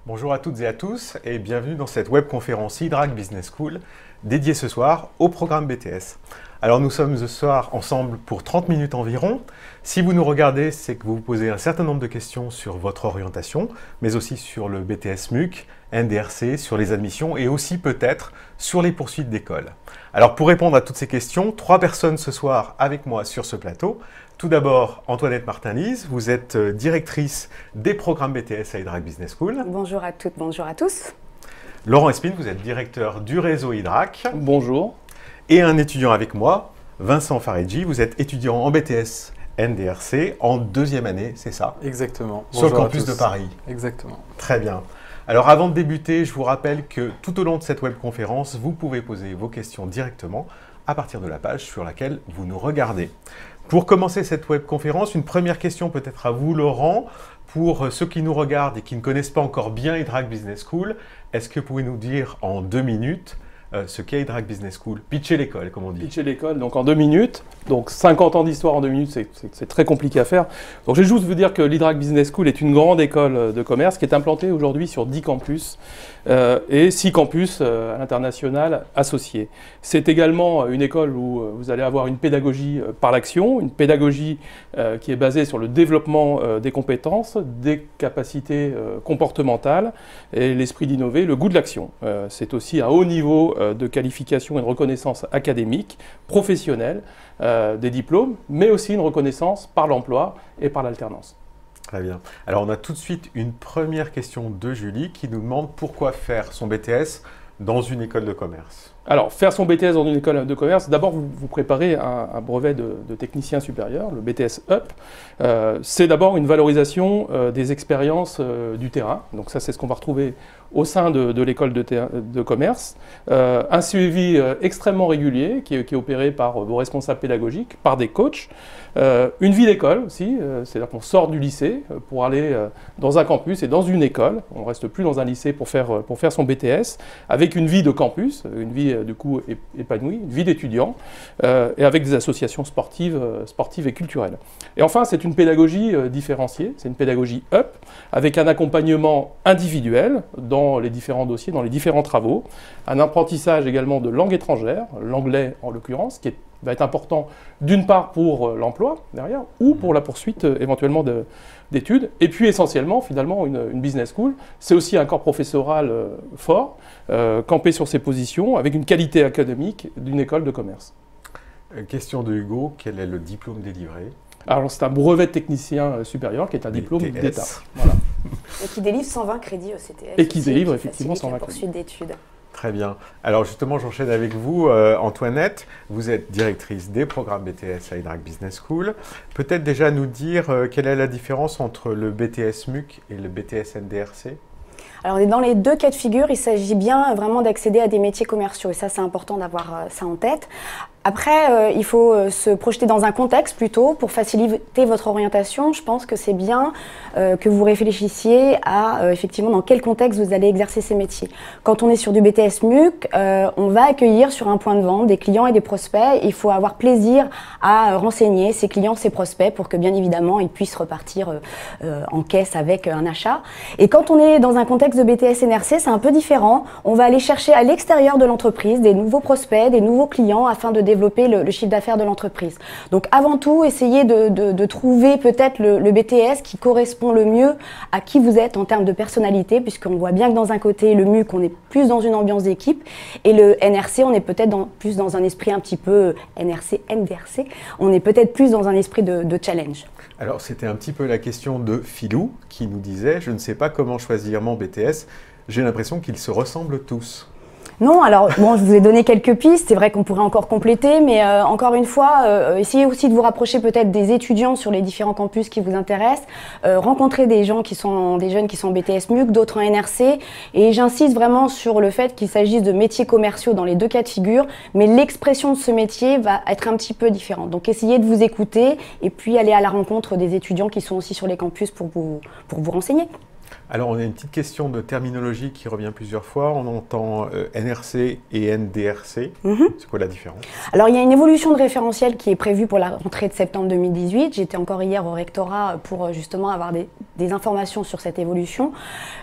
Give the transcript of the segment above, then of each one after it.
Bonjour à toutes et à tous et bienvenue dans cette webconférence iDRAC Business School dédiée ce soir au programme BTS. Alors nous sommes ce soir ensemble pour 30 minutes environ. Si vous nous regardez, c'est que vous vous posez un certain nombre de questions sur votre orientation, mais aussi sur le BTS MUC, NDRC, sur les admissions et aussi peut-être sur les poursuites d'école. Alors pour répondre à toutes ces questions, 3 personnes ce soir avec moi sur ce plateau. Tout d'abord, Antoinette Martin-Lise, vous êtes directrice des programmes BTS à iDRAC Business School. Bonjour à toutes, bonjour à tous. Laurent Espine, vous êtes directeur du réseau iDRAC. Bonjour. Et un étudiant avec moi, Vincent Fareggi, vous êtes étudiant en BTS NDRC en 2e année, c'est ça? Exactement. Sur le campus de Paris. Exactement. Très bien. Alors avant de débuter, je vous rappelle que tout au long de cette webconférence, vous pouvez poser vos questions directement à partir de la page sur laquelle vous nous regardez. Pour commencer cette webconférence, une première question peut-être à vous, Laurent. Pour ceux qui nous regardent et qui ne connaissent pas encore bien iDRAC Business School, est-ce que vous pouvez nous dire en 2 minutes ce qu'est iDRAC Business School? Pitcher l'école, comme on dit. Pitcher l'école, donc en 2 minutes. Donc 50 ans d'histoire en 2 minutes, c'est très compliqué à faire. Donc je vais juste vous dire que l'iDRAC Business School est une grande école de commerce qui est implantée aujourd'hui sur 10 campus et 6 campus à l'international associés. C'est également une école où vous allez avoir une pédagogie par l'action, une pédagogie qui est basée sur le développement des compétences, des capacités comportementales et l'esprit d'innover, le goût de l'action. C'est aussi un haut niveau de qualification et de reconnaissance académique, professionnelle, des diplômes, mais aussi une reconnaissance par l'emploi et par l'alternance. Très bien. Alors on a tout de suite une première question de Julie qui nous demande pourquoi faire son BTS dans une école de commerce. Alors, faire son BTS dans une école de commerce, d'abord, vous préparez un brevet de technicien supérieur, le BTS UP. C'est d'abord une valorisation des expériences du terrain. Donc ça, c'est ce qu'on va retrouver au sein de l'école de commerce. Un suivi extrêmement régulier qui est opéré par vos responsables pédagogiques, par des coachs. Une vie d'école aussi, c'est-à-dire qu'on sort du lycée pour aller dans un campus et dans une école. On ne reste plus dans un lycée pour faire son BTS, avec une vie de campus, une vie du coup épanouie, une vie d'étudiant, et avec des associations sportives et culturelles. Et enfin, c'est une pédagogie différenciée, c'est une pédagogie UP, avec un accompagnement individuel dans les différents dossiers, dans les différents travaux, un apprentissage également de langue étrangère, l'anglais en l'occurrence, qui va être important d'une part pour l'emploi derrière, ou pour la poursuite éventuellement d'études, et puis essentiellement finalement une business school. C'est aussi un corps professoral fort, campé sur ses positions, avec une qualité académique d'une école de commerce. Question de Hugo, quel est le diplôme délivré? Alors c'est un brevet de technicien supérieur qui est un diplôme BTS. d'État. Voilà. Et qui délivre 120 crédits au CTS. Et qui délivre effectivement 120 crédits. Poursuite d'études. Très bien. Alors justement, j'enchaîne avec vous, Antoinette. Vous êtes directrice des programmes BTS à iDRAC Business School. Peut-être déjà nous dire quelle est la différence entre le BTS MUC et le BTS NDRC? Alors, on est dans les 2 cas de figure. Il s'agit bien vraiment d'accéder à des métiers commerciaux. Et ça, c'est important d'avoir ça en tête. Après, il faut se projeter dans un contexte plutôt pour faciliter votre orientation. Je pense que c'est bien que vous réfléchissiez à effectivement dans quel contexte vous allez exercer ces métiers. Quand on est sur du BTS MUC, on va accueillir sur un point de vente des clients et des prospects. Il faut avoir plaisir à renseigner ses clients, ses prospects pour que bien évidemment ils puissent repartir en caisse avec un achat. Et quand on est dans un contexte de BTS NRC, c'est un peu différent. On va aller chercher à l'extérieur de l'entreprise des nouveaux prospects, des nouveaux clients afin de développer le chiffre d'affaires de l'entreprise. Donc avant tout, essayez de trouver peut-être le BTS qui correspond le mieux à qui vous êtes en termes de personnalité, puisqu'on voit bien que dans un côté, le MUC, on est plus dans une ambiance d'équipe, et le NRC, on est peut-être plus dans un esprit un petit peu NRC, NDRC, on est peut-être plus dans un esprit de challenge. Alors c'était un petit peu la question de Philou qui nous disait « Je ne sais pas comment choisir mon BTS, j'ai l'impression qu'ils se ressemblent tous ». Non, alors bon, je vous ai donné quelques pistes, c'est vrai qu'on pourrait encore compléter, mais encore une fois, essayez aussi de vous rapprocher peut-être des étudiants sur les différents campus qui vous intéressent, rencontrer des jeunes qui sont en BTS MUC, d'autres en NRC, et j'insiste vraiment sur le fait qu'il s'agisse de métiers commerciaux dans les 2 cas de figure, mais l'expression de ce métier va être un petit peu différente. Donc essayez de vous écouter et puis aller à la rencontre des étudiants qui sont aussi sur les campus pour vous renseigner. Alors, on a une petite question de terminologie qui revient plusieurs fois. On entend NRC et NDRC. C'est quoi la différence? Alors, il y a une évolution de référentiel qui est prévue pour la rentrée de septembre 2018. J'étais encore hier au rectorat pour justement avoir des informations sur cette évolution.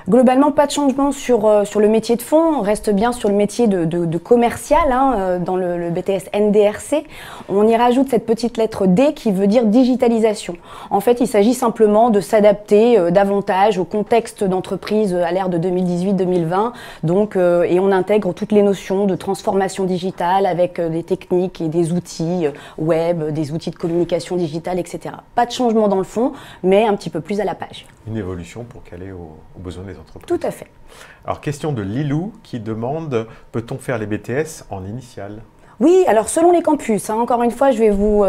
Globalement, pas de changement sur le métier de fond. On reste bien sur le métier de commercial dans le BTS NDRC. On y rajoute cette petite lettre D qui veut dire digitalisation. En fait, il s'agit simplement de s'adapter davantage au contexte d'entreprise à l'ère de 2018-2020. Donc, et on intègre toutes les notions de transformation digitale avec des techniques et des outils web, des outils de communication digitale, etc. Pas de changement dans le fond, mais un petit peu plus à la page. Une évolution pour caler aux besoins des entreprises. Tout à fait. Alors, question de Lilou qui demande, peut-on faire les BTS en initial? Oui, alors selon les campus, encore une fois, je vais vous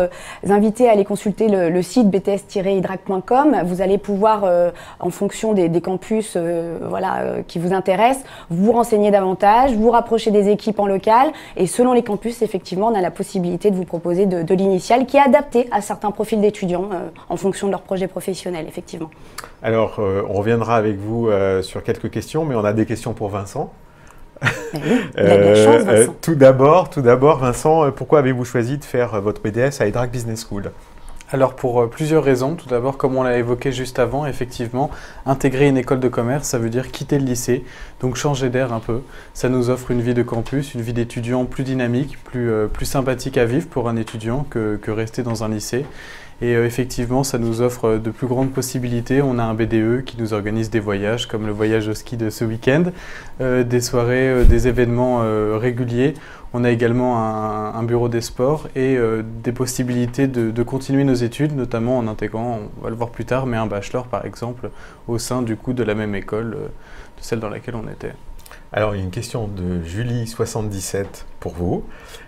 inviter à aller consulter le site bts-hydrac.com. Vous allez pouvoir, en fonction des campus qui vous intéressent, vous renseigner davantage, vous rapprocher des équipes en local. Et selon les campus, effectivement, on a la possibilité de vous proposer de l'initial qui est adapté à certains profils d'étudiants en fonction de leur projet professionnel, effectivement. Alors, on reviendra avec vous sur quelques questions, mais on a des questions pour Vincent. Oui, il a de la chance, Vincent. Tout d'abord, Vincent, pourquoi avez-vous choisi de faire votre BTS à Hydrac Business School? Alors pour plusieurs raisons. Tout d'abord, comme on l'a évoqué juste avant, effectivement, intégrer une école de commerce, ça veut dire quitter le lycée, donc changer d'air un peu. Ça nous offre une vie de campus, une vie d'étudiant plus dynamique, plus sympathique à vivre pour un étudiant que rester dans un lycée. Et effectivement, ça nous offre de plus grandes possibilités. On a un BDE qui nous organise des voyages, comme le voyage au ski de ce week-end, des soirées, des événements réguliers. On a également un bureau des sports et des possibilités de continuer nos études, notamment en intégrant, on va le voir plus tard, mais un bachelor par exemple, au sein du coup de la même école, de celle dans laquelle on était. Alors, il y a une question de Julie77 pour vous.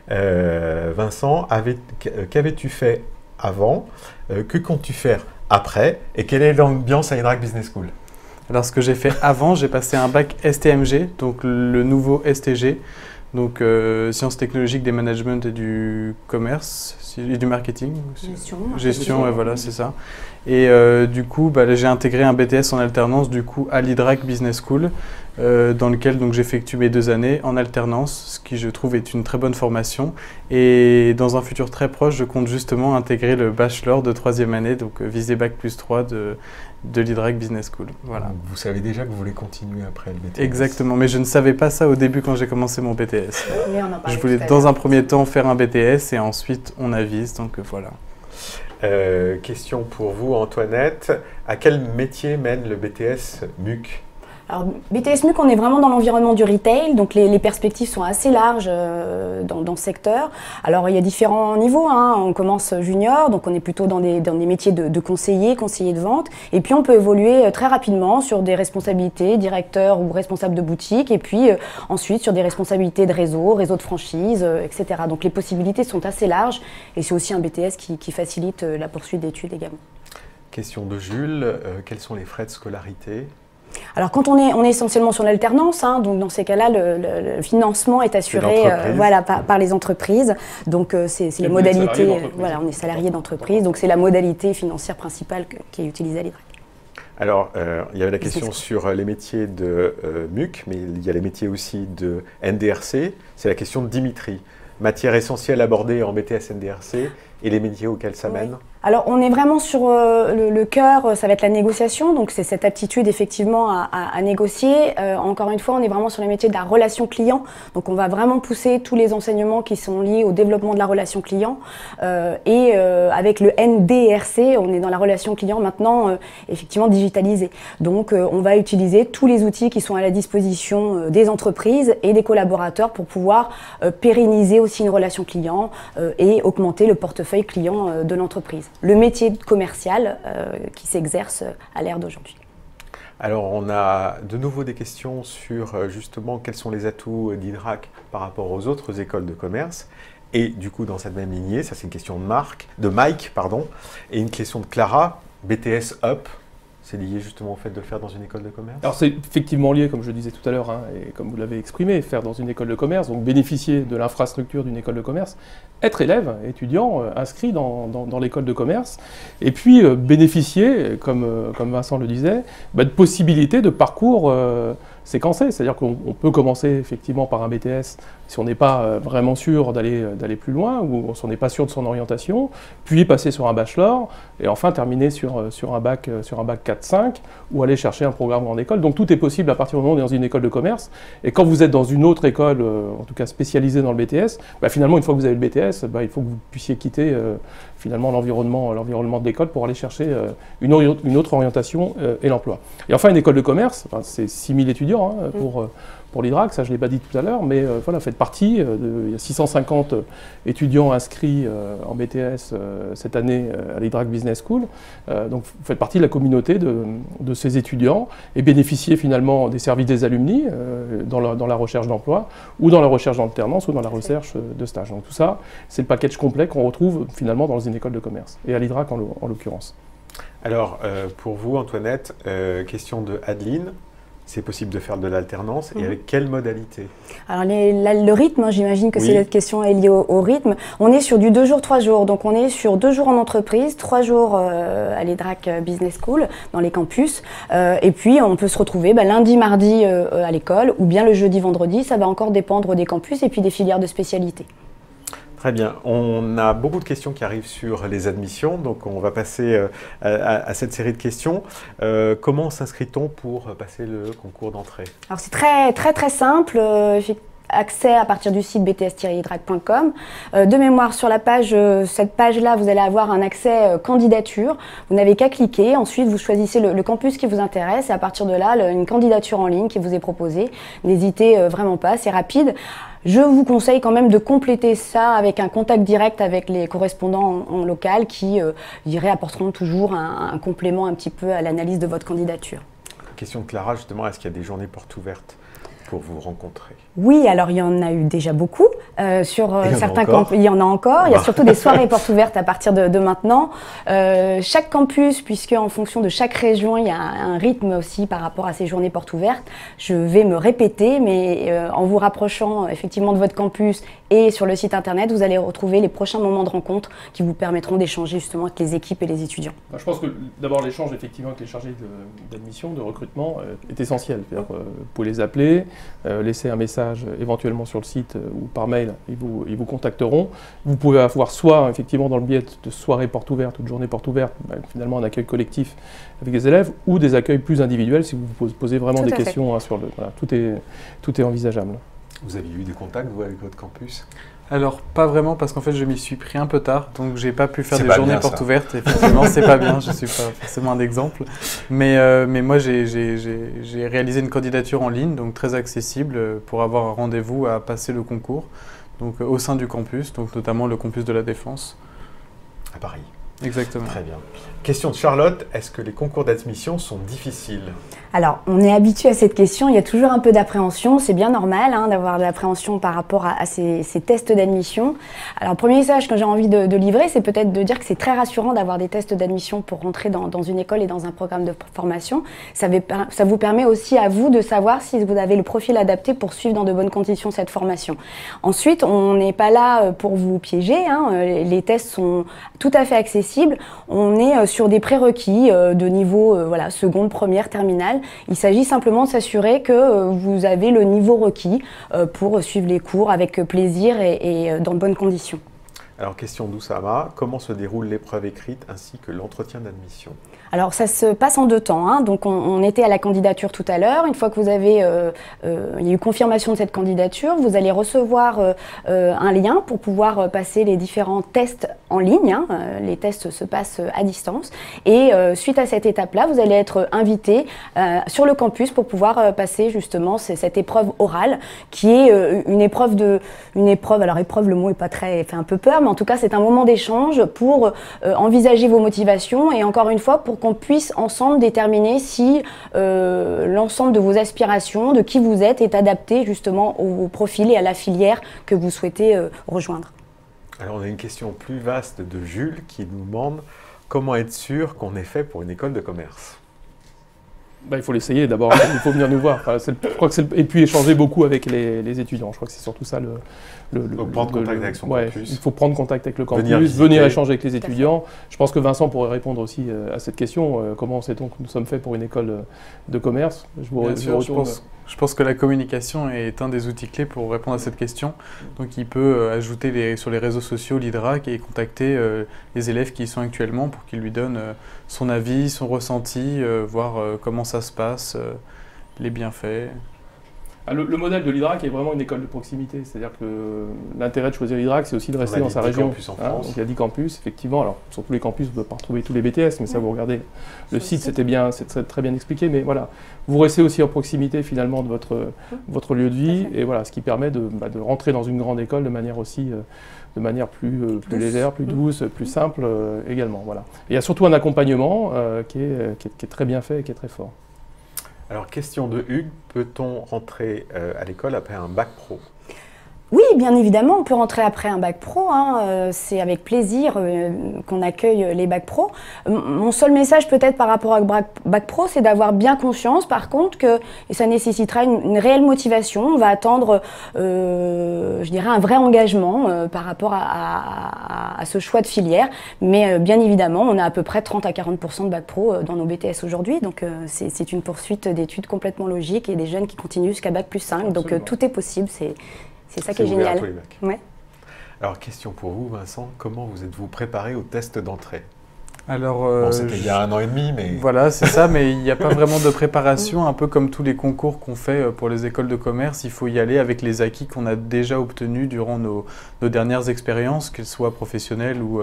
Vincent, qu'avais-tu fait avant? Que comptes-tu faire après? Et quelle est l'ambiance à Hydrac Business School? Alors, ce que j'ai fait avant, j'ai passé un bac STMG, donc le nouveau STG, donc sciences technologiques des management et du commerce et du marketing. Gestion, ouais, voilà, c'est ça. Et du coup, j'ai intégré un BTS en alternance du coup à l'Hydrac Business School, dans lequel donc j'effectue mes 2 années en alternance, ce qui je trouve est une très bonne formation. Et dans un futur très proche, je compte justement intégrer le bachelor de 3e année, donc visé bac +3 de l'Hydrac Business School. Voilà. Donc, vous savez déjà que vous voulez continuer après le BTS. Exactement, mais je ne savais pas ça au début quand j'ai commencé mon BTS. Oui, on en parlait Je voulais dans un premier temps faire un BTS et ensuite on avise, donc voilà. Question pour vous, Antoinette. À quel métier mène le BTS MUC? Alors, BTS MUC, on est vraiment dans l'environnement du retail, donc les perspectives sont assez larges dans ce secteur. Alors, il y a différents niveaux, on commence junior, donc on est plutôt dans des métiers de conseiller de vente, et puis on peut évoluer très rapidement sur des responsabilités, directeur ou responsable de boutique, et puis ensuite sur des responsabilités de réseau de franchise, etc. Donc les possibilités sont assez larges, et c'est aussi un BTS qui facilite la poursuite d'études également. Question de Jules, quels sont les frais de scolarité? Alors quand on est essentiellement sur l'alternance, donc dans ces cas-là, le financement est assuré par les entreprises. Donc c'est les modalités, on est salarié d'entreprise, donc c'est la modalité financière principale qui est utilisée à l'Hydrac. Alors, il y avait la question sur les métiers de MUC, mais il y a les métiers aussi de NDRC. C'est la question de Dimitri. Matière essentielle abordée en BTS NDRC et les métiers auxquels ça mène? Alors, on est vraiment sur le cœur, ça va être la négociation, donc c'est cette aptitude effectivement à négocier. Encore une fois, on est vraiment sur les métiers de la relation client, donc on va vraiment pousser tous les enseignements qui sont liés au développement de la relation client. Et avec le NDRC, on est dans la relation client maintenant effectivement digitalisée. Donc, on va utiliser tous les outils qui sont à la disposition des entreprises et des collaborateurs pour pouvoir pérenniser aussi une relation client et augmenter le portefeuille client de l'entreprise. Le métier commercial qui s'exerce à l'ère d'aujourd'hui. Alors, on a de nouveau des questions sur justement quels sont les atouts d'Hydrac par rapport aux autres écoles de commerce. Et du coup, dans cette même lignée, ça c'est une question de Mike, et une question de Clara, BTS Up, C'est lié justement au fait de le faire dans une école de commerce? Alors c'est effectivement lié, comme je disais tout à l'heure, hein, et comme vous l'avez exprimé, faire dans une école de commerce, donc bénéficier de l'infrastructure d'une école de commerce, être élève, étudiant, inscrit dans l'école de commerce, et puis bénéficier, comme Vincent le disait, de possibilités de parcours séquencés. C'est-à-dire qu'on peut commencer effectivement par un BTS si on n'est pas vraiment sûr d'aller plus loin, ou si on n'est pas sûr de son orientation, puis passer sur un bachelor, et enfin terminer sur un bac 4-5, ou aller chercher un programme en école. Donc tout est possible à partir du moment où on est dans une école de commerce. Et quand vous êtes dans une autre école, en tout cas spécialisée dans le BTS, finalement, une fois que vous avez le BTS, il faut que vous puissiez quitter finalement l'environnement de l'école pour aller chercher une autre orientation et l'emploi. Et enfin, une école de commerce, c'est 6000 étudiants pour l'IDRAC, ça je ne l'ai pas dit tout à l'heure, mais voilà, faites partie, il y a 650 étudiants inscrits en BTS cette année à l'IDRAC Business School, donc vous faites partie de la communauté de ces étudiants et bénéficiez finalement des services des alumni dans la recherche d'emploi, ou dans la recherche d'alternance, ou dans la recherche de stage. Donc tout ça, c'est le package complet qu'on retrouve finalement dans une école de commerce, et à l'IDRAC en l'occurrence. Alors, pour vous, Antoinette, question de Adeline. C'est possible de faire de l'alternance et avec quelle modalité? Alors le rythme, j'imagine que cette question est liée au rythme. On est sur du 2 jours, 3 jours. Donc on est sur 2 jours en entreprise, 3 jours à l'IDRAC Business School, dans les campus. Et puis on peut se retrouver lundi, mardi à l'école, ou bien le jeudi, vendredi. Ça va encore dépendre des campus et puis des filières de spécialité. Très bien. On a beaucoup de questions qui arrivent sur les admissions, donc on va passer à cette série de questions. Comment s'inscrit-on pour passer le concours d'entrée? Alors c'est très simple. Accès à partir du site bts-idrac.com. De mémoire, sur la page, cette page-là, vous allez avoir un accès candidature. Vous n'avez qu'à cliquer. Ensuite, vous choisissez le campus qui vous intéresse. Et à partir de là, une candidature en ligne qui vous est proposée. N'hésitez vraiment pas, c'est rapide. Je vous conseille quand même de compléter ça avec un contact direct avec les correspondants en local qui, je dirais, apporteront toujours un complément un petit peu à l'analyse de votre candidature. Question de Clara, justement, est-ce qu'il y a des journées portes ouvertes pour vous rencontrer? Oui, alors il y en a eu déjà beaucoup. Sur certains campus, il y en a encore. Il y a surtout des soirées portes ouvertes à partir de maintenant. Chaque campus, puisque en fonction de chaque région, il y a un rythme aussi par rapport à ces journées portes ouvertes. Je vais me répéter, mais en vous rapprochant effectivement de votre campus et sur le site internet, vous allez retrouver les prochains moments de rencontre qui vous permettront d'échanger justement avec les équipes et les étudiants. Je pense que d'abord l'échange effectivement avec les chargés d'admission, de recrutement est essentiel. Vous pouvez les appeler, laisser un message éventuellement sur le site ou par mail, ils vous contacteront. Vous pouvez avoir soit effectivement dans le biais de soirées portes ouvertes ou de journées portes ouvertes, finalement un accueil collectif avec des élèves, ou des accueils plus individuels si vous posez vraiment des questions sur le... Voilà, tout est envisageable. Vous avez eu des contacts, vous, avec votre campus? Alors, pas vraiment, parce qu'en fait, je m'y suis pris un peu tard, donc j'ai pas pu faire des journées portes ouvertes. Effectivement, c'est pas bien, je suis pas forcément un exemple. Mais moi, j'ai réalisé une candidature en ligne, donc très accessible, pour avoir un rendez-vous à passer le concours, donc au sein du campus, donc notamment le campus de la Défense. À Paris. Exactement. Très bien. Question de Charlotte, est-ce que les concours d'admission sont difficiles? Alors, on est habitué à cette question, il y a toujours un peu d'appréhension, c'est bien normal d'avoir de l'appréhension par rapport à ces tests d'admission. Alors, le premier message que j'ai envie de livrer, c'est peut-être de dire que c'est très rassurant d'avoir des tests d'admission pour rentrer dans une école et dans un programme de formation. Ça vous permet aussi à vous de savoir si vous avez le profil adapté pour suivre dans de bonnes conditions cette formation. Ensuite, on n'est pas là pour vous piéger, les tests sont tout à fait accessibles. On est sur des prérequis de niveau seconde, première, terminale. Il s'agit simplement de s'assurer que vous avez le niveau requis pour suivre les cours avec plaisir et dans de bonnes conditions. Alors, question d'Oussama, comment se déroule l'épreuve écrite ainsi que l'entretien d'admission? Alors ça se passe en 2 temps, donc on était à la candidature tout à l'heure. Une fois que vous avez, il y a eu confirmation de cette candidature, vous allez recevoir un lien pour pouvoir passer les différents tests en ligne. Les tests se passent à distance et suite à cette étape-là, vous allez être invité sur le campus pour pouvoir passer justement cette épreuve orale qui est une épreuve, alors épreuve, le mot est pas très, fait un peu peur, mais en tout cas c'est un moment d'échange pour envisager vos motivations et encore une fois pour qu'on puisse ensemble déterminer si l'ensemble de vos aspirations, de qui vous êtes, est adapté justement au profil et à la filière que vous souhaitez rejoindre. Alors on a une question plus vaste de Jules qui nous demande comment être sûr qu'on est fait pour une école de commerce? Il faut l'essayer d'abord, il faut venir nous voir. Enfin, je crois que et puis échanger beaucoup avec les étudiants. Je crois que c'est surtout ça Donc prendre contact avec son campus. Il faut prendre contact avec le campus, Venir venir échanger avec les étudiants. Je pense que Vincent pourrait répondre aussi à cette question. Comment sait-on que nous sommes faits pour une école de commerce? Je pense que la communication est un des outils clés pour répondre à cette question. Donc il peut ajouter sur les réseaux sociaux l'IDRAC et contacter les élèves qui y sont actuellement pour qu'ils lui donnent son avis, son ressenti, voir comment ça se passe, les bienfaits. Le modèle de l'IDRAC est vraiment une école de proximité, c'est-à-dire que l'intérêt de choisir l'IDRAC, c'est aussi de rester dans sa région. Campus en France. Donc il y a 10 campus, effectivement. Alors, sur tous les campus, vous ne pouvez pas retrouver tous les BTS, mais ça, vous regardez le site, c'est très bien expliqué. Mais voilà, vous restez aussi en proximité finalement de votre lieu de vie, et voilà, ce qui permet de rentrer dans une grande école de manière aussi de manière plus légère, plus douce, plus simple également. Voilà. Et il y a surtout un accompagnement qui est très bien fait et qui est très fort. Alors, question de Hugues, peut-on rentrer à l'école après un bac pro? Oui, bien évidemment, on peut rentrer après un bac pro. C'est avec plaisir qu'on accueille les bacs pro. Mon seul message peut-être par rapport à bac pro, c'est d'avoir bien conscience, par contre, que et ça nécessitera une réelle motivation. On va attendre, je dirais, un vrai engagement par rapport à ce choix de filière. Mais bien évidemment, on a à peu près 30 à 40% de bac pro dans nos BTS aujourd'hui. Donc c'est une poursuite d'études complètement logique et des jeunes qui continuent jusqu'à bac plus 5. Absolument. Donc tout est possible. C'est ça qui est ouvert à génial. tous les bacs. Ouais. Alors, question pour vous, Vincent, comment vous êtes-vous préparé au test d'entrée? Alors, Bon, c'était il y a 1 an et demi, mais... Voilà, c'est ça, mais il n'y a pas vraiment de préparation, un peu comme tous les concours qu'on fait pour les écoles de commerce. Il faut y aller avec les acquis qu'on a déjà obtenus durant nos dernières expériences, qu'elles soient professionnelles ou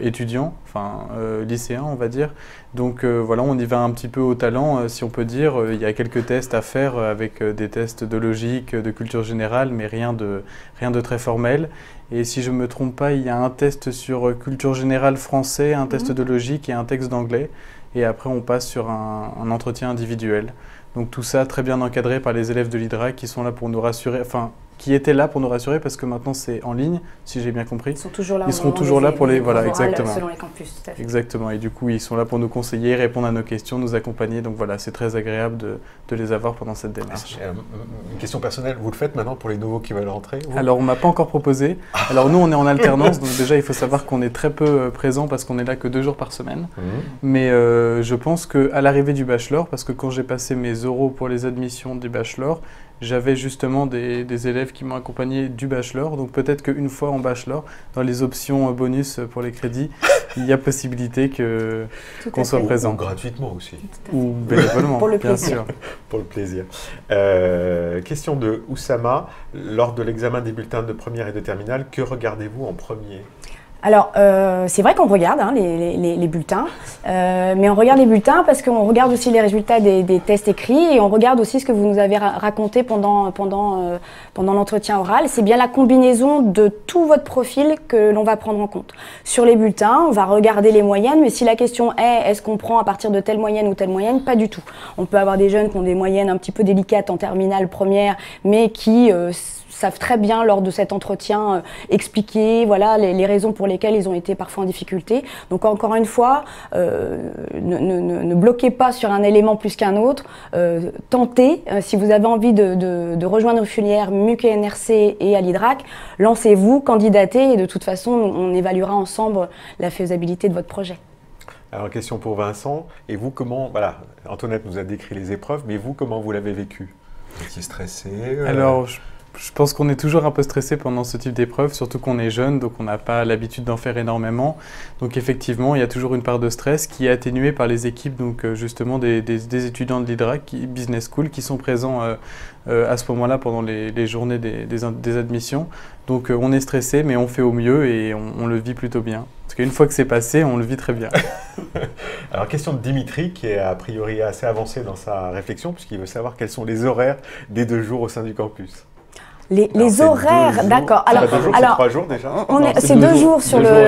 étudiants, enfin lycéens on va dire. Donc voilà, on y va un petit peu au talent, si on peut dire. Il y a quelques tests à faire avec des tests de logique, de culture générale, mais rien de très formel. Et si je ne me trompe pas, il y a un test sur culture générale français, un test de logique et un texte d'anglais. Et après, on passe sur un entretien individuel. Donc tout ça très bien encadré par les élèves de l'IDRAC qui sont là pour nous rassurer, enfin qui étaient là pour nous rassurer parce que maintenant c'est en ligne, si j'ai bien compris. Ils sont toujours là. Ils seront toujours là pour les voilà, exactement. Selon les campus, tout à fait. Exactement. Et du coup, ils sont là pour nous conseiller, répondre à nos questions, nous accompagner. Donc voilà, c'est très agréable de les avoir pendant cette démarche. Une question personnelle, vous le faites maintenant pour les nouveaux qui veulent rentrer vous? Alors, on m'a pas encore proposé. Alors nous, on est en alternance, donc déjà, il faut savoir qu'on est très peu présent parce qu'on est là que 2 jours par semaine. Mais je pense qu'à l'arrivée du bachelor, parce que quand j'ai passé mes oraux pour les admissions du bachelor, j'avais justement des élèves qui m'ont accompagné du bachelor. Donc peut-être qu'une fois en bachelor, dans les options bonus pour les crédits, il y a possibilité qu'on soit présent. Ou gratuitement aussi. Ou bénévolement, pour le bien plaisir. sûr. Pour le plaisir. Question de Oussama. Lors de l'examen des bulletins de première et de terminale, que regardez-vous en premier? Alors, c'est vrai qu'on regarde les bulletins, mais on regarde les bulletins parce qu'on regarde aussi les résultats des tests écrits et on regarde aussi ce que vous nous avez raconté pendant l'entretien oral. C'est bien la combinaison de tout votre profil que l'on va prendre en compte. Sur les bulletins, on va regarder les moyennes, mais si la question est qu'on prend à partir de telle moyenne ou telle moyenne, pas du tout. On peut avoir des jeunes qui ont des moyennes un petit peu délicates en terminale première, mais qui savent très bien lors de cet entretien expliquer voilà, les raisons pour lesquelles ils ont été parfois en difficulté. Donc encore une fois, ne bloquez pas sur un élément plus qu'un autre. Tentez, si vous avez envie de rejoindre une filière MUC et NRC et à l'IDRAC, lancez-vous, candidatez et de toute façon, on évaluera ensemble la faisabilité de votre projet. Alors, question pour Vincent. Et vous, comment... Voilà, Antoinette nous a décrit les épreuves, mais vous, comment vous l'avez vécu? Vous étiez stressé Alors, je pense qu'on est toujours un peu stressé pendant ce type d'épreuve, surtout qu'on est jeune, donc on n'a pas l'habitude d'en faire énormément. Donc effectivement, il y a toujours une part de stress qui est atténuée par les équipes, donc justement des étudiants de l'IDRAC, Business School, qui sont présents à ce moment-là pendant les journées des admissions. Donc on est stressé, mais on fait au mieux et on le vit plutôt bien. Parce qu'une fois que c'est passé, on le vit très bien. Alors, question de Dimitri, qui est a priori assez avancé dans sa réflexion, puisqu'il veut savoir quels sont les horaires des 2 jours au sein du campus. Les horaires, d'accord. Alors, 3 jours déjà. C'est 2 jours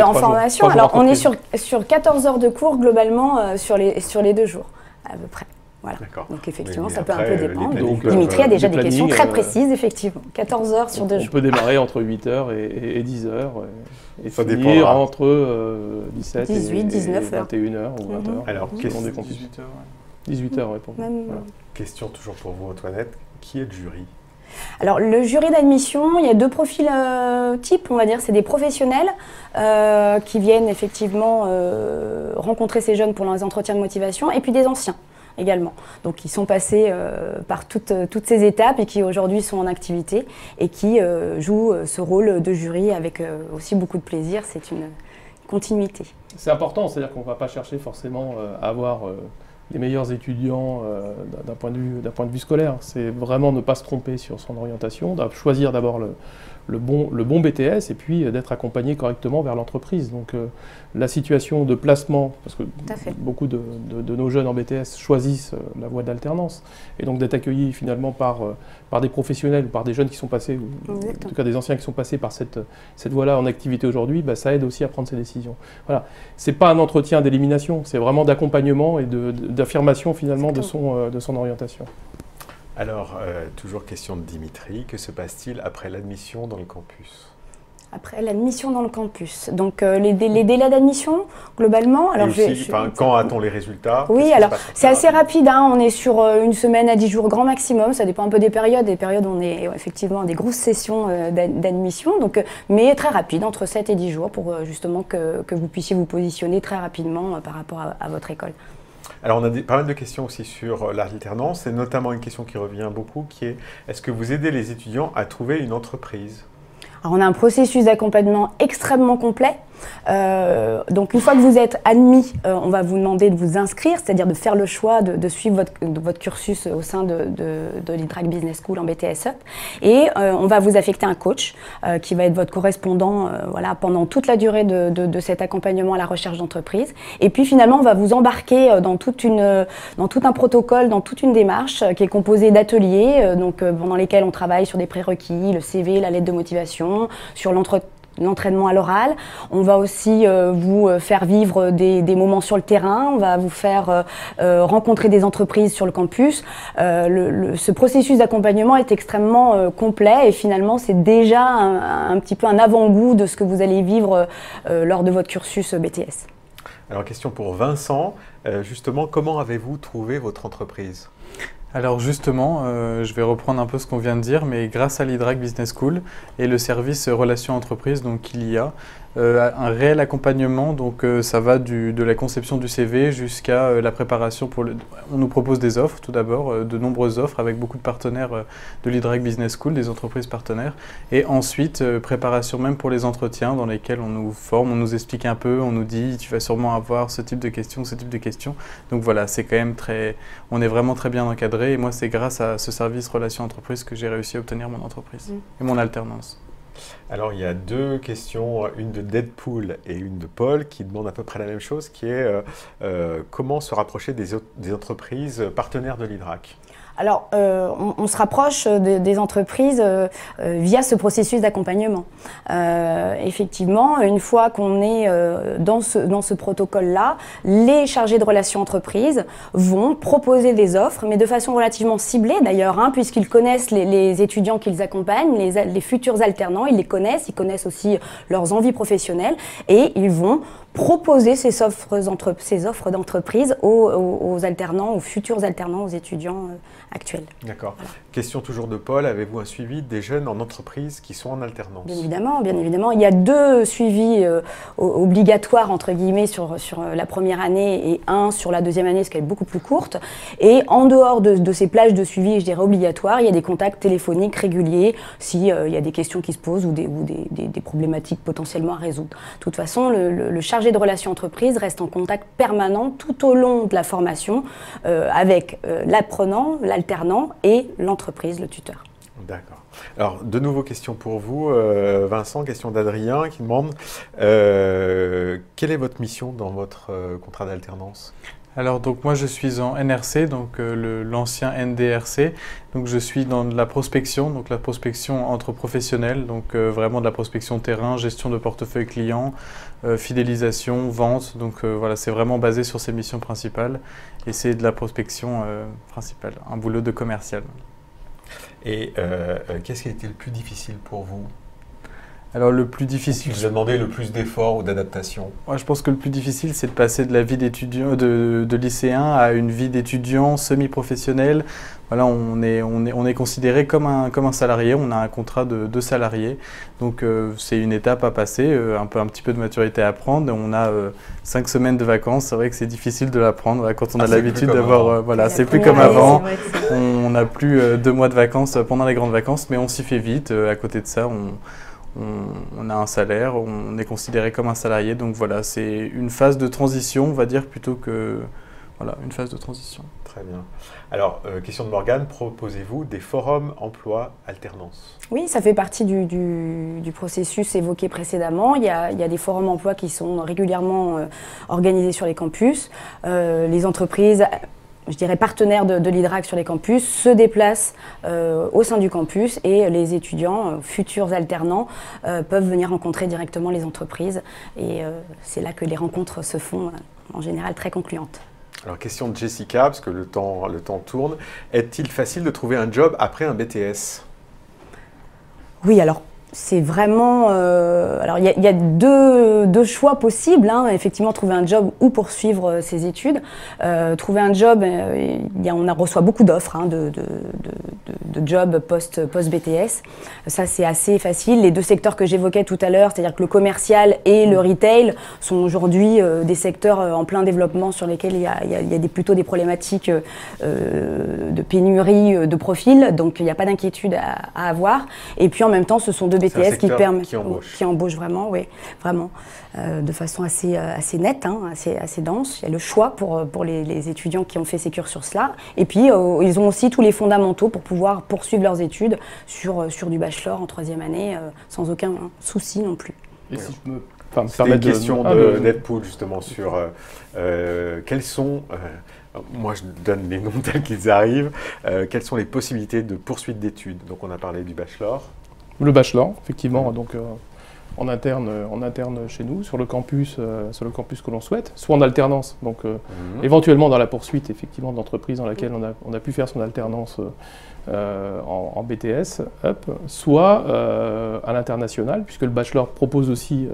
en formation. Alors, on est sur 14 heures de cours globalement sur les 2 jours, à peu près. Voilà. Donc effectivement, ça peut un peu dépendre. Dimitri a déjà des questions très précises, effectivement. 14 heures sur 2 jours. On peut démarrer entre 8h et 10h et ça finir dépendra. entre 17 18, et 19 21h ou 20h. Alors, selon des campus. 18 heures, ouais. 18 heures, ouais, pour vous. Même- Voilà. Question toujours pour vous, Antoinette. Qui est le jury? Alors, le jury d'admission, il y a deux profils types, on va dire. C'est des professionnels qui viennent effectivement rencontrer ces jeunes pour leurs entretiens de motivation, et puis des anciens également. Donc, qui sont passés par toutes ces étapes et qui aujourd'hui sont en activité et qui jouent ce rôle de jury avec aussi beaucoup de plaisir. C'est une continuité. C'est important, c'est-à-dire qu'on ne va pas chercher forcément à avoir les meilleurs étudiants d'un point de vue scolaire. C'est vraiment ne pas se tromper sur son orientation, choisir d'abord le bon BTS et puis d'être accompagné correctement vers l'entreprise. Donc la situation de placement, parce que beaucoup de nos jeunes en BTS choisissent la voie d'alternance, et donc d'être accueillis finalement par des professionnels ou par des jeunes qui sont passés, ou en tout cas des anciens qui sont passés par cette voie-là en activité aujourd'hui, bah, ça aide aussi à prendre ces décisions. Voilà. Ce n'est pas un entretien d'élimination, c'est vraiment d'accompagnement et d'affirmation finalement de son orientation. Alors, toujours question de Dimitri, que se passe-t-il après l'admission dans le campus? Après l'admission dans le campus. Donc les délais d'admission, globalement. Alors, quand a-t-on les résultats? Oui, alors c'est assez rapide, hein, on est sur une semaine à 10 jours grand maximum, ça dépend un peu des périodes. Des périodes, on est effectivement à des grosses sessions d'admission, donc, mais très rapide, entre 7 et 10 jours, pour justement que vous puissiez vous positionner très rapidement par rapport à votre école. Alors, on a pas mal de questions aussi sur l'alternance, et notamment une question qui revient beaucoup, qui est: est-ce que vous aidez les étudiants à trouver une entreprise? Alors, on a un processus d'accompagnement extrêmement complet. Donc une fois que vous êtes admis, on va vous demander de vous inscrire, c'est-à-dire de faire le choix de suivre votre cursus au sein de l'IDRAC Business School en BTS Up. Et on va vous affecter un coach qui va être votre correspondant voilà, pendant toute la durée de cet accompagnement à la recherche d'entreprise. Et puis finalement, on va vous embarquer dans tout un protocole, dans toute une démarche qui est composée d'ateliers pendant lesquels on travaille sur des prérequis, le CV, la lettre de motivation, sur l'entraînement à l'oral. On va aussi vous faire vivre des moments sur le terrain, on va vous faire rencontrer des entreprises sur le campus. Ce processus d'accompagnement est extrêmement complet et finalement c'est déjà un petit peu un avant-goût de ce que vous allez vivre lors de votre cursus BTS. Alors question pour Vincent, justement comment avez-vous trouvé votre entreprise ? Alors justement, je vais reprendre un peu ce qu'on vient de dire, mais grâce à l'IDRAC Business School et le service relations entreprises qu'il y a, un réel accompagnement, donc ça va de la conception du CV jusqu'à la préparation on nous propose des offres, tout d'abord, de nombreuses offres avec beaucoup de partenaires de l'IDRAC Business School, des entreprises partenaires, et ensuite préparation même pour les entretiens dans lesquels on nous forme, on nous explique un peu, on nous dit tu vas sûrement avoir ce type de questions, ce type de questions. Donc voilà, c'est quand même on est vraiment très bien encadré, et moi c'est grâce à ce service relations entreprises que j'ai réussi à obtenir mon entreprise et mon alternance. Alors il y a deux questions, une de Deadpool et une de Paul qui demandent à peu près la même chose, qui est comment se rapprocher des entreprises partenaires de l'IDRAC. Alors, on se rapproche des entreprises via ce processus d'accompagnement. Effectivement, une fois qu'on est dans ce protocole-là, les chargés de relations entreprises vont proposer des offres, mais de façon relativement ciblée d'ailleurs, puisqu'ils connaissent les étudiants qu'ils accompagnent, les futurs alternants, ils les connaissent, ils connaissent aussi leurs envies professionnelles, et ils vont proposer ces offres d'entreprise aux alternants, aux futurs alternants, aux étudiants actuels. D'accord. Voilà. Question toujours de Paul, avez-vous un suivi des jeunes en entreprise qui sont en alternance? Bien évidemment, bien évidemment. Il y a deux suivis obligatoires, entre guillemets, sur la première année et un sur la deuxième année, ce qui est beaucoup plus courte. Et en dehors de ces plages de suivi, je dirais obligatoires, il y a des contacts téléphoniques réguliers s'il y a des questions qui se posent ou des problématiques potentiellement à résoudre. De toute façon, le chargé de relations entreprises reste en contact permanent tout au long de la formation avec l'apprenant, l'alternant et l'entreprise, le tuteur. D'accord. Alors, de nouveau questions pour vous. Vincent, question d'Adrien qui demande quelle est votre mission dans votre contrat d'alternance ? Alors donc moi je suis en NRC, donc l'ancien NDRC, donc je suis dans la prospection, donc la prospection entre professionnels, donc vraiment de la prospection terrain, gestion de portefeuille client, fidélisation, vente, donc voilà, c'est vraiment basé sur ces missions principales et c'est de la prospection principale, un boulot de commercial. Et qu'est-ce qui a été le plus difficile pour vous ? Alors le plus difficile, Vous a demandé le plus d'efforts ou d'adaptation? moi, je pense que le plus difficile, c'est de passer de la vie d'étudiant, de lycéen à une vie d'étudiant semi-professionnel. Voilà, on est considéré comme un salarié, on a un contrat de salarié. Donc c'est une étape à passer, un petit peu de maturité à prendre. On a 5 semaines de vacances, c'est vrai que c'est difficile de la prendre voilà, quand on a l'habitude d'avoir... voilà, c'est plus comme avant. On n'a plus 2 mois de vacances pendant les grandes vacances, mais on s'y fait vite. À côté de ça, on a un salaire, on est considéré comme un salarié, donc voilà, c'est une phase de transition, on va dire, plutôt que... Voilà, une phase de transition. Très bien. Alors, question de Morgane, proposez-vous des forums emploi alternance? Oui, ça fait partie du processus évoqué précédemment. Il y a des forums emploi qui sont régulièrement organisés sur les campus. Les entreprises, je dirais partenaires de l'IDRAC sur les campus, se déplacent au sein du campus et les étudiants, futurs alternants, peuvent venir rencontrer directement les entreprises. Et c'est là que les rencontres se font en général très concluantes. Alors, question de Jessica, parce que le temps tourne. Est-il facile de trouver un job après un BTS? Oui, alors c'est vraiment... alors il y a deux choix possibles, hein. Effectivement, trouver un job ou poursuivre ses études. Trouver un job, on reçoit beaucoup d'offres hein, de jobs post-BTS. Ça, c'est assez facile. Les 2 secteurs que j'évoquais tout à l'heure, c'est-à-dire que le commercial et le retail, sont aujourd'hui des secteurs en plein développement sur lesquels il y a plutôt des problématiques de pénurie de profils. Donc, il n'y a pas d'inquiétude à avoir. Et puis, en même temps, ce sont 2 BTS qui embauchent vraiment, oui, vraiment, de façon assez nette, hein, assez dense. Il y a le choix pour les étudiants qui ont fait ces cursus-là. Et puis, ils ont aussi tous les fondamentaux pour pouvoir poursuivre leurs études sur du bachelor en 3e année, sans aucun souci non plus. Et si je me C'était une question de Netpool, justement, sur quels sont... moi, je donne les noms tels qu'ils arrivent. Quelles sont les possibilités de poursuite d'études? Donc, on a parlé du bachelor. Le bachelor, effectivement, donc en interne chez nous, sur le campus que l'on souhaite, soit en alternance, donc éventuellement dans la poursuite effectivement d'entreprise dans laquelle on a pu faire son alternance en BTS, soit à l'international, puisque le bachelor propose aussi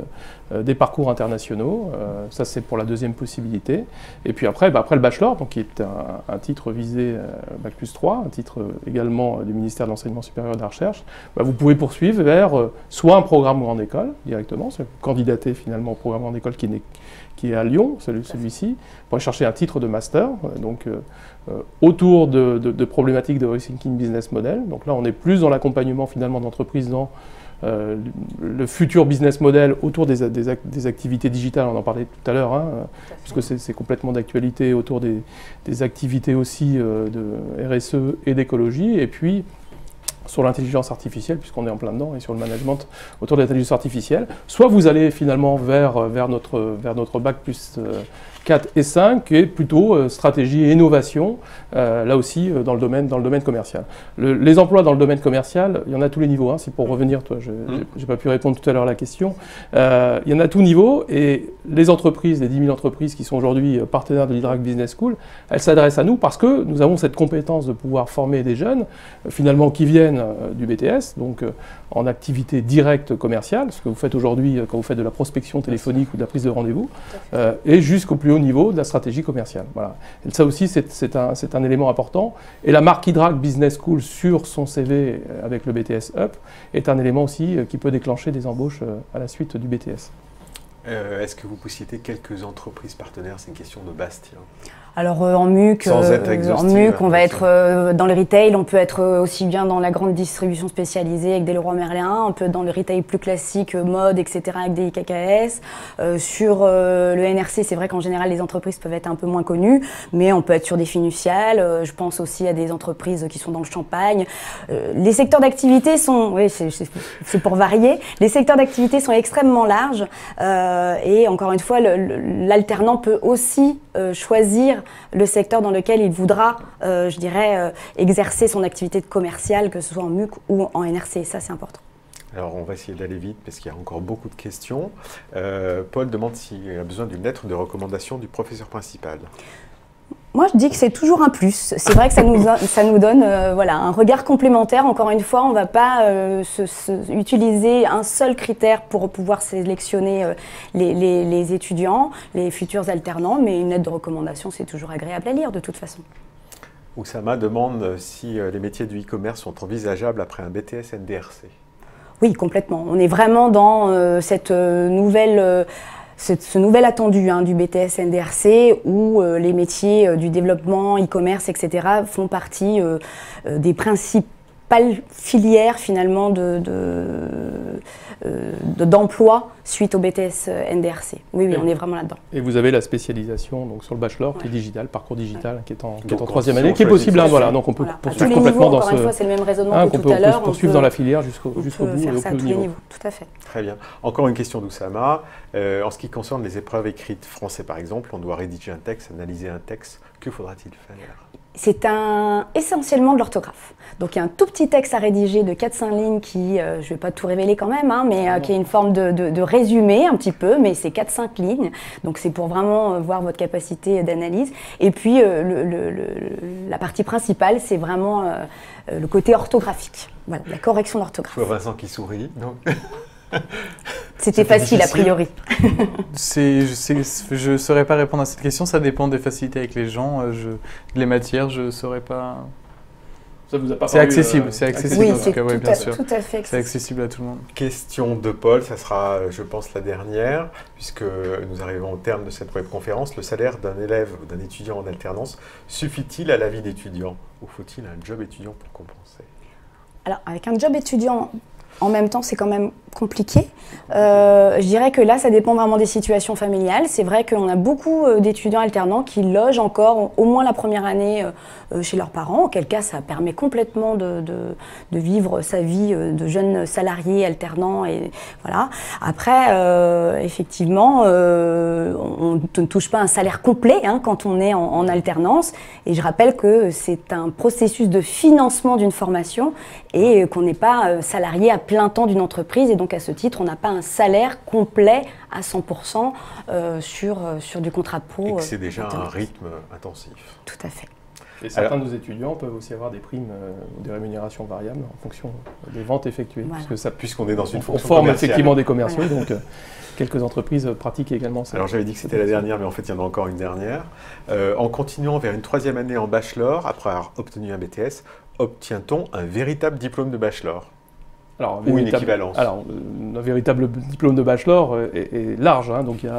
des parcours internationaux. Ça, c'est pour la 2e possibilité. Et puis après le bachelor, donc, qui est un titre visé Bac+3, un titre également du ministère de l'Enseignement supérieur et de la Recherche, vous pouvez poursuivre vers soit un programme grande école directement, candidater finalement au programme grande école qui est à Lyon, celui-ci, pour chercher un titre de master, donc autour de problématiques de rethinking business model. Donc là, on est plus dans l'accompagnement finalement d'entreprises dans le futur business model autour des activités digitales, on en parlait tout à l'heure, hein, puisque c'est complètement d'actualité, autour des activités aussi de RSE et d'écologie, et puis sur l'intelligence artificielle, puisqu'on est en plein dedans, et sur le management autour de l'intelligence artificielle. Soit vous allez finalement vers notre bac plus 4 et 5, qui est plutôt stratégie et innovation, là aussi dans le domaine commercial. Les emplois dans le domaine commercial, il y en a à tous les niveaux. Hein, pour revenir, toi, je n'ai pas pu répondre tout à l'heure à la question. Il y en a à tous niveaux, et les entreprises, les 10 000 entreprises qui sont aujourd'hui partenaires de l'IDRAC Business School, elles s'adressent à nous parce que nous avons cette compétence de pouvoir former des jeunes, finalement, qui viennent du BTS, donc en activité directe commerciale, ce que vous faites aujourd'hui quand vous faites de la prospection téléphonique ou de la prise de rendez-vous, et jusqu'au plus haut niveau de la stratégie commerciale. Voilà. Et ça aussi, c'est un élément important. Et la marque IDRAC Business School sur son CV avec le BTS Up est un élément aussi qui peut déclencher des embauches à la suite du BTS. Est-ce que vous pouvez citer quelques entreprises partenaires? C'est une question de Bastien. Alors en MUC, on va être dans le retail, on peut être aussi bien dans la grande distribution spécialisée avec des Leroy Merlin, on peut être dans le retail plus classique, mode, etc. avec des IKKS. Sur le NRC, c'est vrai qu'en général les entreprises peuvent être un peu moins connues, mais on peut être sur des fiduciales, je pense aussi à des entreprises qui sont dans le champagne. Les secteurs d'activité sont, oui c'est pour varier, les secteurs d'activité sont extrêmement larges et encore une fois l'alternant peut aussi choisir le secteur dans lequel il voudra, je dirais, exercer son activité commerciale, que ce soit en MUC ou en NRC. Ça, c'est important. Alors, on va essayer d'aller vite parce qu'il y a encore beaucoup de questions. Paul demande s'il a besoin d'une lettre de recommandation du professeur principal. Moi, je dis que c'est toujours un plus. C'est vrai que ça nous donne voilà, un regard complémentaire. Encore une fois, on ne va pas utiliser un seul critère pour pouvoir sélectionner les étudiants, les futurs alternants, mais une lettre de recommandation, c'est toujours agréable à lire de toute façon. Oussama demande si les métiers du e-commerce sont envisageables après un BTS NDRC. Oui, complètement. On est vraiment dans cette nouvelle... ce nouvel attendu du BTS NDRC où les métiers du développement, e-commerce, etc. font partie des principales filières finalement d'emploi suite au BTS NDRC. Oui, on est vraiment là-dedans. Et vous avez la spécialisation donc, sur le bachelor qui est digital, parcours digital qui est en troisième année, qui est possible. Voilà, donc on peut poursuivre complètement dans ce... Encore une fois, c'est le même raisonnement que tout à l'heure. On peut poursuivre dans la filière jusqu'au bout faire ça à tous les niveaux. Tout à fait. Très bien. Encore une question d'Oussama. En ce qui concerne les épreuves écrites français, par exemple, on doit rédiger un texte, analyser un texte. Que faudra-t-il faire ? C'est essentiellement de l'orthographe. Donc il y a un tout petit texte à rédiger de 4-5 lignes qui, je ne vais pas tout révéler quand même, mais qui est une forme de résumé un petit peu, mais c'est 4-5 lignes. Donc c'est pour vraiment voir votre capacité d'analyse. Et puis la partie principale, c'est vraiment le côté orthographique, voilà, la correction d'orthographe. Je vois Vincent qui sourit, donc... C'était facile difficile. A priori. Je ne saurais pas répondre à cette question, ça dépend des facilités avec les gens. Les matières, je ne saurais pas... Ça vous a pas c'est accessible, c'est accessible. Oui, en tout cas, oui, bien sûr. Tout à fait accessible. C'est accessible à tout le monde. Question de Paul, ça sera, je pense, la dernière, puisque nous arrivons au terme de cette webconférence. Le salaire d'un élève ou d'un étudiant en alternance suffit-il à la vie d'étudiant ou faut-il un job étudiant pour compenser? Alors, avec un job étudiant, en même temps, c'est quand même compliqué. Je dirais que là, ça dépend vraiment des situations familiales. C'est vrai qu'on a beaucoup d'étudiants alternants qui logent encore au moins la première année chez leurs parents, auquel cas ça permet complètement de vivre sa vie de jeune salarié alternant. Et voilà. Après, effectivement, on ne touche pas un salaire complet quand on est en alternance. Et je rappelle que c'est un processus de financement d'une formation et qu'on n'est pas salarié à plein temps d'une entreprise. Et donc, à ce titre, on n'a pas un salaire complet à 100% sur du contrat pro. Et que c'est déjà un rythme intensif. Tout à fait. Et certains de nos étudiants peuvent aussi avoir des primes ou des rémunérations variables en fonction des ventes effectuées. Voilà. Puisqu'on est dans une fonction forme commerciale. Effectivement des commerciaux, voilà. Donc quelques entreprises pratiquent également ça. Alors j'avais dit que c'était la dernière, mais en fait il y en a encore une dernière. En continuant vers une troisième année en bachelor, après avoir obtenu un BTS, obtient-on un véritable diplôme de bachelor? Alors, ou une équivalence? Alors, un véritable diplôme de bachelor est large. Donc, il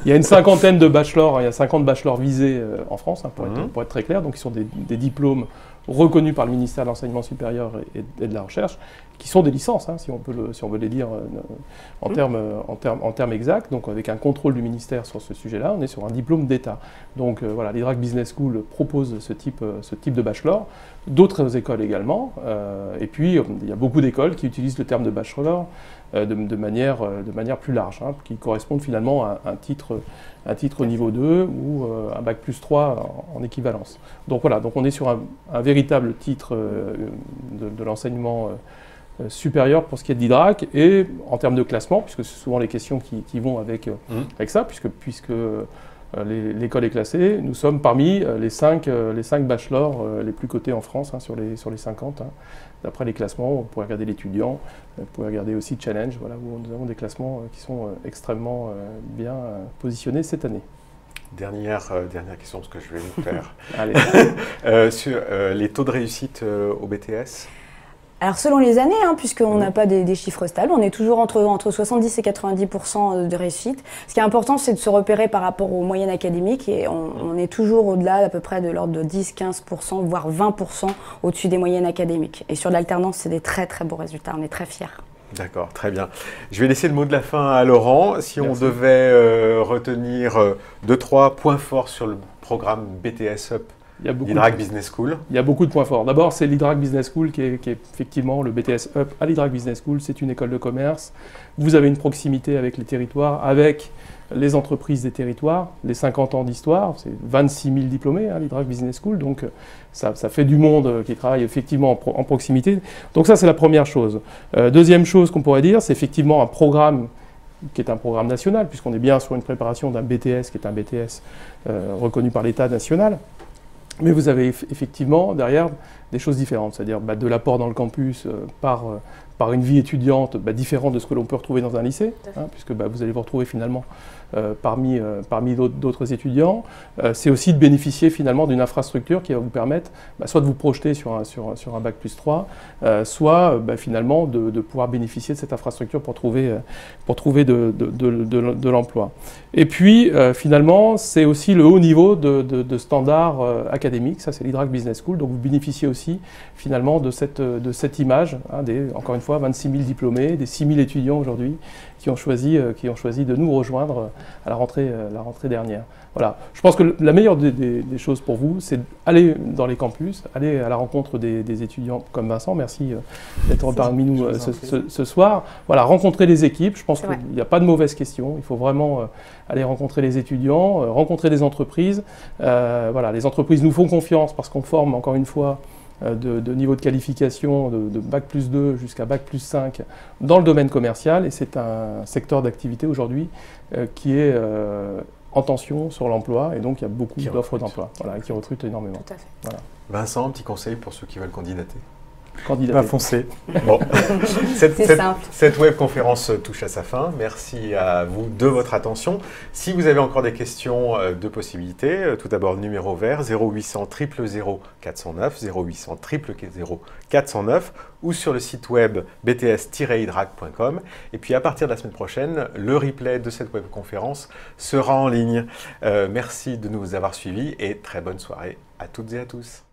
y a une cinquantaine de bachelors, il y a 50 bachelors visés en France, pour être très clair. Donc, ils sont des diplômes reconnus par le ministère de l'Enseignement supérieur et de la Recherche, qui sont des licences, si on veut les dire en termes exacts. Donc, avec un contrôle du ministère sur ce sujet-là, on est sur un diplôme d'État. Donc, voilà, l'Idrac Business School propose ce type de bachelor. D'autres écoles également. Et puis, il y a beaucoup d'écoles qui utilisent le terme de bachelor de manière plus large, qui correspondent finalement à un titre niveau 2 ou un bac plus 3 en équivalence. Donc voilà, donc on est sur un véritable titre de l'enseignement supérieur pour ce qui est de l'IDRAC, et en termes de classement, puisque c'est souvent les questions qui vont avec ça, puisque l'école est classée, nous sommes parmi les 5 bachelors les plus cotés en France, sur les 50. D'après les classements, vous pouvez regarder l'étudiant, vous pouvez regarder aussi Challenge, voilà, où nous avons des classements qui sont extrêmement bien positionnés cette année. Dernière question, parce que je vais vous faire. Allez. Sur les taux de réussite au BTS? Alors selon les années, puisqu'on n'a pas des chiffres stables, on est toujours entre 70 et 90% de réussite. Ce qui est important, c'est de se repérer par rapport aux moyennes académiques, et on est toujours au-delà à peu près de l'ordre de 10-15%, voire 20% au-dessus des moyennes académiques. Et sur l'alternance, c'est des très très beaux résultats, on est très fiers. D'accord, très bien. Je vais laisser le mot de la fin à Laurent. Si on devait retenir 2-3 points forts sur le programme BTS Up, l'IDRAC Business School. Il y a beaucoup de points forts. D'abord, c'est l'IDRAC Business School qui est effectivement le BTS Up à l'IDRAC Business School. C'est une école de commerce. Vous avez une proximité avec les territoires, avec les entreprises des territoires, les 50 ans d'histoire. C'est 26 000 diplômés, l'IDRAC Business School. Donc, ça fait du monde qui travaille effectivement en proximité. Donc ça, c'est la première chose. Deuxième chose qu'on pourrait dire, c'est effectivement un programme qui est un programme national, puisqu'on est bien sur une préparation d'un BTS qui est un BTS reconnu par l'État national. Mais vous avez effectivement derrière des choses différentes, c'est-à-dire de l'apport dans le campus par une vie étudiante différente de ce que l'on peut retrouver dans un lycée, puisque vous allez vous retrouver finalement parmi d'autres étudiants. C'est aussi de bénéficier finalement d'une infrastructure qui va vous permettre soit de vous projeter sur un bac+3, soit finalement de pouvoir bénéficier de cette infrastructure pour trouver de l'emploi. Et puis finalement, c'est aussi le haut niveau de standards académiques, ça c'est l'Hydrac Business School, donc vous bénéficiez aussi finalement de cette image, encore une fois 26 000 diplômés, des 6 000 étudiants aujourd'hui qui ont choisi de nous rejoindre à la rentrée dernière. Voilà. Je pense que la meilleure des choses pour vous, c'est d'aller dans les campus, aller à la rencontre des étudiants comme Vincent. Merci d'être parmi nous ce soir. Voilà, rencontrer les équipes. Je pense qu'il n'y a pas de mauvaises questions. Il faut vraiment aller rencontrer les étudiants, rencontrer des entreprises. Voilà, les entreprises nous font confiance parce qu'on forme, encore une fois, de niveau de qualification de Bac+2 jusqu'à Bac+5 dans le domaine commercial, et c'est un secteur d'activité aujourd'hui qui est en tension sur l'emploi, et donc il y a beaucoup d'offres d'emploi qui recrutent énormément. Tout à fait. Voilà. Vincent, un petit conseil pour ceux qui veulent candidater. Va foncer. Bon. Cette webconférence touche à sa fin. Merci à vous de votre attention. Si vous avez encore des questions de possibilités, tout d'abord le numéro vert 0800 000 409, 0800 000 409, ou sur le site web bts-hydrac.com. Et puis à partir de la semaine prochaine, le replay de cette webconférence sera en ligne. Merci de nous avoir suivis et très bonne soirée à toutes et à tous.